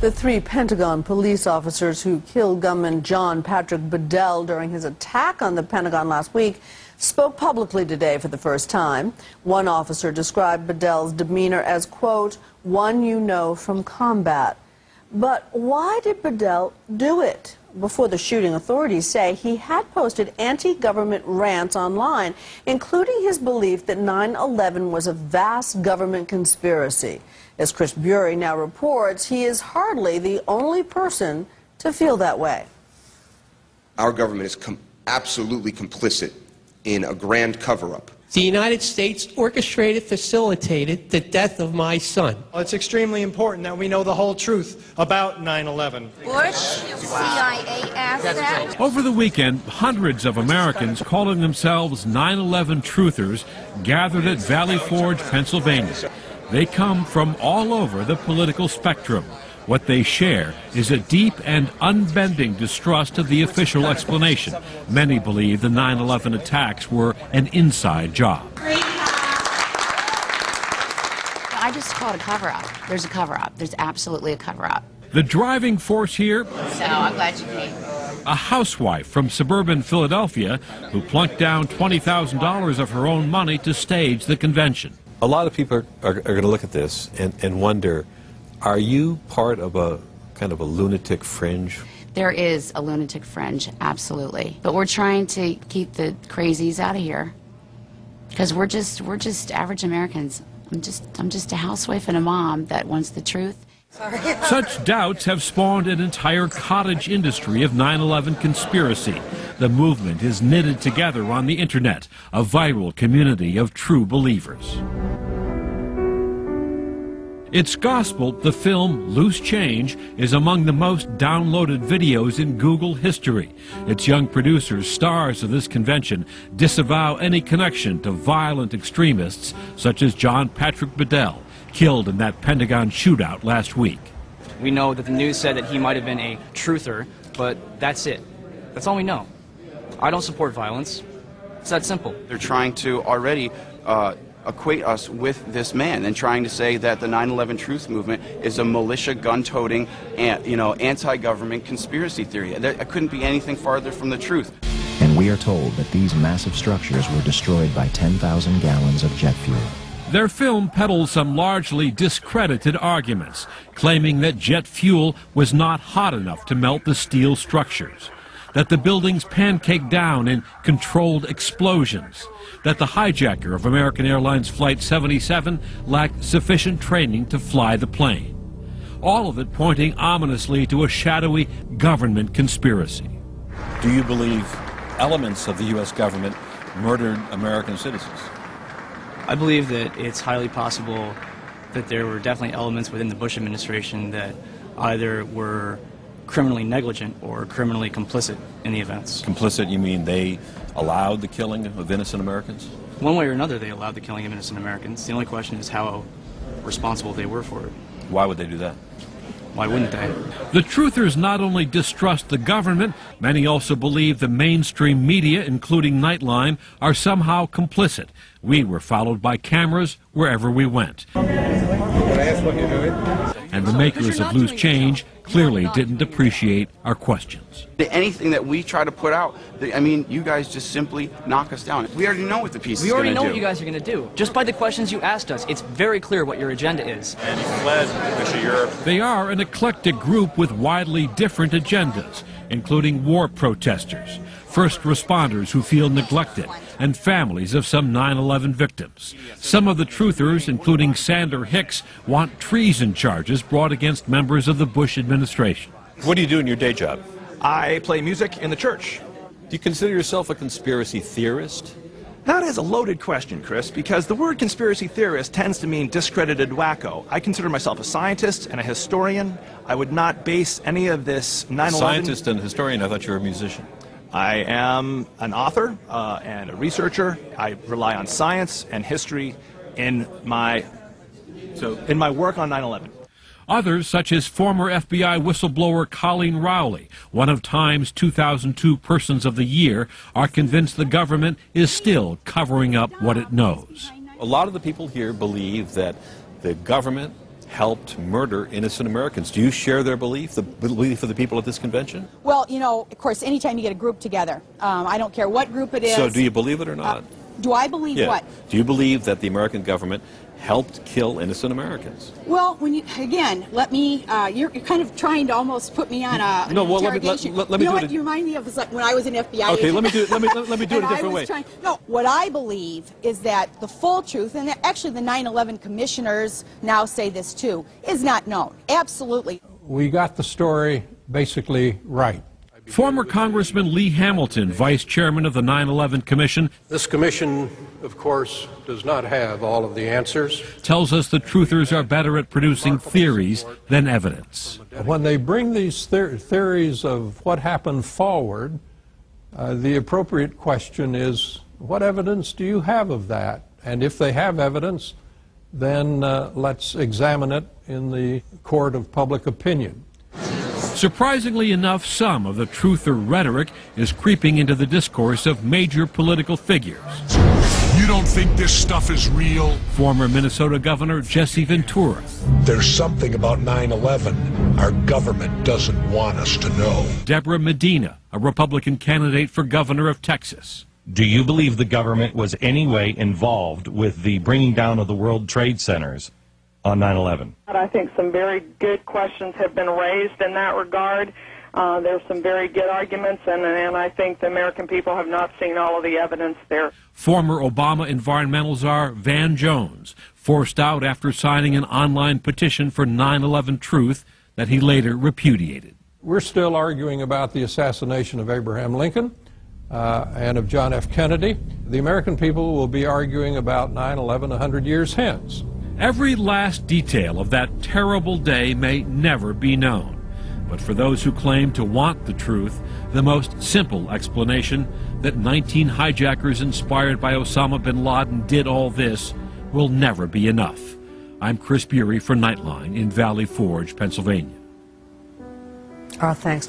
The 3 Pentagon police officers who killed gunman John Patrick Bedell during his attack on the Pentagon last week spoke publicly today for the first time. One officer described Bedell's demeanor as, quote, one you know from combat. But why did Bedell do it? Before the shooting, authorities say he had posted anti-government rants online, including his belief that 9/11 was a vast government conspiracy. As Chris Bury now reports, he is hardly the only person to feel that way. Our government is absolutely complicit in a grand cover-up. The United States orchestrated, facilitated the death of my son. Well, it's extremely important that we know the whole truth about 9/11. Bush, CIA asset. Over the weekend, hundreds of Americans calling themselves 9/11 truthers gathered at Valley Forge, Pennsylvania. They come from all over the political spectrum. What they share is a deep and unbending distrust of the official explanation. Many believe the 9/11 attacks were an inside job. I just call it a cover-up. There's a cover-up. There's absolutely a cover-up. The driving force here? So I'm glad you came. A housewife from suburban Philadelphia who plunked down $20,000 of her own money to stage the convention. A lot of people are going to look at this and wonder, are you part of a kind of a lunatic fringe? There is a lunatic fringe, absolutely. But we're trying to keep the crazies out of here because we're just average Americans. I'm just a housewife and a mom that wants the truth. Such doubts have spawned an entire cottage industry of 9/11 conspiracy. The movement is knitted together on the internet, a viral community of true believers. Its gospel, the film Loose Change, is among the most downloaded videos in Google history. Its young producers, stars of this convention, disavow any connection to violent extremists such as John Patrick Bedell, killed in that Pentagon shootout last week. We know that the news said that he might have been a truther, but that's it. That's all we know. I don't support violence. It's that simple. They're trying to already equate us with this man and trying to say that the 9/11 truth movement is a militia, gun-toting, anti-government conspiracy theory. It couldn't be anything farther from the truth. And we are told that these massive structures were destroyed by 10,000 gallons of jet fuel. Their film peddles some largely discredited arguments, claiming that jet fuel was not hot enough to melt the steel structures, that the buildings pancaked down in controlled explosions, that the hijacker of American Airlines Flight 77 lacked sufficient training to fly the plane. All of it pointing ominously to a shadowy government conspiracy. Do you believe elements of the U.S. government murdered American citizens? I believe that it's highly possible that there were definitely elements within the Bush administration that either were criminally negligent or criminally complicit in the events. Complicit, you mean they allowed the killing of innocent Americans? One way or another, they allowed the killing of innocent Americans. The only question is how responsible they were for it. Why would they do that? Why wouldn't they? The truthers not only distrust the government, many also believe the mainstream media, including Nightline, are somehow complicit. We were followed by cameras wherever we went. Can I ask what you're doing? And the makers of Loose Change clearly didn't appreciate our questions. Anything that we try to put out, I mean, you guys just simply knock us down. We already know what the piece is going to do. We already know what you guys are going to do. Just by the questions you asked us, it's very clear what your agenda is. And you fled to Europe. They are an eclectic group with widely different agendas, including war protesters, first responders who feel neglected, and families of some 9/11 victims. Some of the truthers, including Sander Hicks, want treason charges brought against members of the Bush administration. What do you do in your day job? I play music in the church. Do you consider yourself a conspiracy theorist? That is a loaded question, Chris, because the word conspiracy theorist tends to mean discredited wacko. I consider myself a scientist and a historian. I would not base any of this 9/11... Scientist and historian? I thought you were a musician. I am an author and a researcher. I rely on science and history in my work on 9/11. Others, such as former FBI whistleblower Colleen Rowley, one of Time's 2002 Persons of the Year, are convinced the government is still covering up what it knows. A lot of the people here believe that the government helped murder innocent Americans. Do you share their belief, the belief of the people at this convention? Well, you know, of course, anytime you get a group together, I don't care what group it is. So do you believe it or not? Do I believe what? Do you believe that the American government helped kill innocent Americans? Well, when you, again, let me, you're kind of trying to almost put me on a no, well, interrogation. let me you know do what? it. You remind me of like when I was an FBI Okay, agent. let me do it a different way. No, what I believe is that the full truth, and actually the 9/11 commissioners now say this too, is not known. Absolutely. We got the story basically right. Former Congressman Lee Hamilton, vice chairman of the 9/11 Commission, This commission, of course, does not have all of the answers. tells us the truthers are better at producing theories than evidence. When they bring these theories of what happened forward, the appropriate question is, what evidence do you have of that? And if they have evidence, then let's examine it in the court of public opinion. Surprisingly enough, some of the truther rhetoric is creeping into the discourse of major political figures. You don't think this stuff is real? Former Minnesota Governor Jesse Ventura. There's something about 9/11 our government doesn't want us to know. Deborah Medina, a Republican candidate for governor of Texas. Do you believe the government was any way involved with the bringing down of the World Trade Centers on 9/11? I think some very good questions have been raised in that regard. There's some very good arguments, and I think the American people have not seen all of the evidence there. Former Obama environmental czar Van Jones, forced out after signing an online petition for 9/11 truth that he later repudiated. We're still arguing about the assassination of Abraham Lincoln and of John F. Kennedy. The American people will be arguing about 9/11 100 years hence. Every last detail of that terrible day may never be known. But for those who claim to want the truth, the most simple explanation that 19 hijackers inspired by Osama bin Laden did all this will never be enough. I'm Chris Bury for Nightline in Valley Forge, Pennsylvania. Our thanks.